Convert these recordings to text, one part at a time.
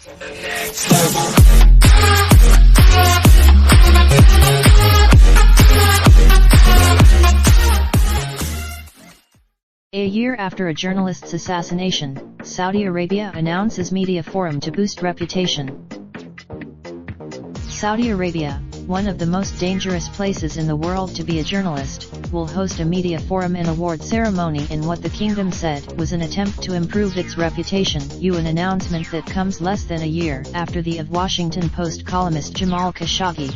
A year after a journalist's assassination, Saudi Arabia announces media forum to boost reputation. Saudi Arabia, one of the most dangerous places in the world to be a journalist, will host a media forum and award ceremony in what the kingdom said was an attempt to improve its reputation. An announcement that comes less than a year after the of Washington Post columnist Jamal Khashoggi,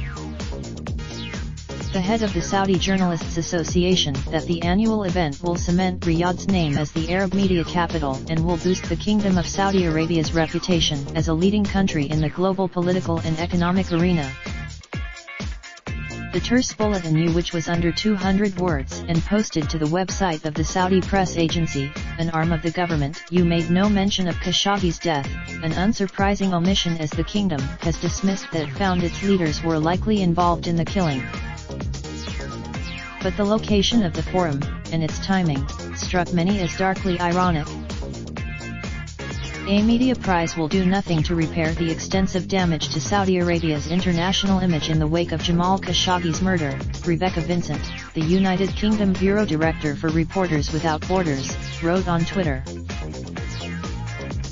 the head of the Saudi Journalists Association, that the annual event will cement Riyadh's name as the Arab media capital and will boost the Kingdom of Saudi Arabia's reputation as a leading country in the global political and economic arena. The terse bulletin, which was under 200 words and posted to the website of the Saudi press agency, an arm of the government, made no mention of Khashoggi's death, an unsurprising omission as the kingdom has dismissed that it found its leaders were likely involved in the killing. But the location of the forum, and its timing, struck many as darkly ironic. A media prize will do nothing to repair the extensive damage to Saudi Arabia's international image in the wake of Jamal Khashoggi's murder, Rebecca Vincent, the United Kingdom Bureau Director for Reporters Without Borders, wrote on Twitter.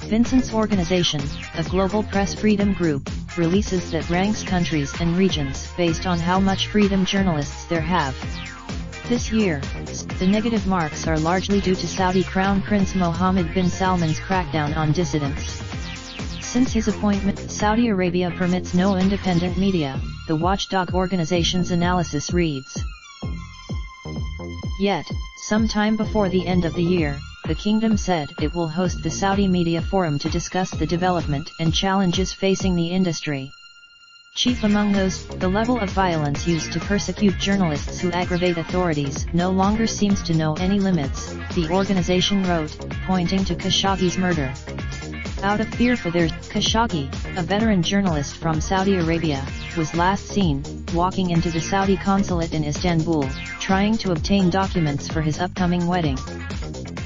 Vincent's organization, a global press freedom group, releases that ranks countries and regions based on how much freedom journalists there have. This year, the negative marks are largely due to Saudi Crown Prince Mohammed bin Salman's crackdown on dissidents. Since his appointment, Saudi Arabia permits no independent media, the watchdog organization's analysis reads. Yet, sometime before the end of the year, the kingdom said it will host the Saudi Media Forum to discuss the development and challenges facing the industry. Chief among those, the level of violence used to persecute journalists who aggravate authorities no longer seems to know any limits, the organization wrote, pointing to Khashoggi's murder. Out of fear for their Khashoggi, a veteran journalist from Saudi Arabia, was last seen walking into the Saudi consulate in Istanbul, trying to obtain documents for his upcoming wedding.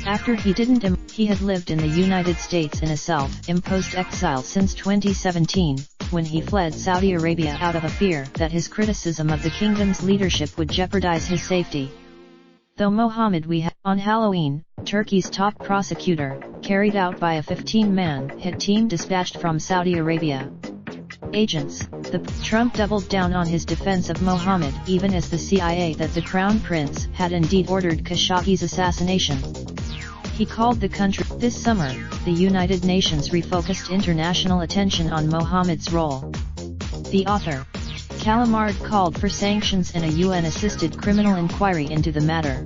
After he had lived in the United States in a self-imposed exile since 2017, when he fled Saudi Arabia out of a fear that his criticism of the kingdom's leadership would jeopardize his safety. Though Mohammed on Halloween, Turkey's top prosecutor, carried out by a 15-man hit team dispatched from Saudi Arabia. Agents, Trump doubled down on his defense of Mohammed even as the CIA that the Crown Prince had indeed ordered Khashoggi's assassination. He called the country. This summer, the United Nations refocused international attention on Mohammed's role. The author, Calamard, called for sanctions and a UN-assisted criminal inquiry into the matter.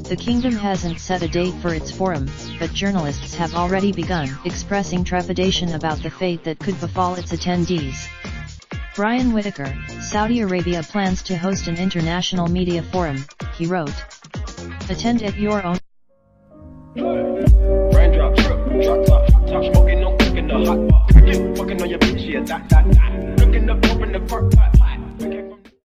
The kingdom hasn't set a date for its forum, but journalists have already begun expressing trepidation about the fate that could befall its attendees. Brian Whitaker, Saudi Arabia plans to host an international media forum, he wrote. Attend at your own. Raindrop, drop top smoking, no cooking the hot bar. Fucking on your bitch, yeah, that. Looking up, open the park.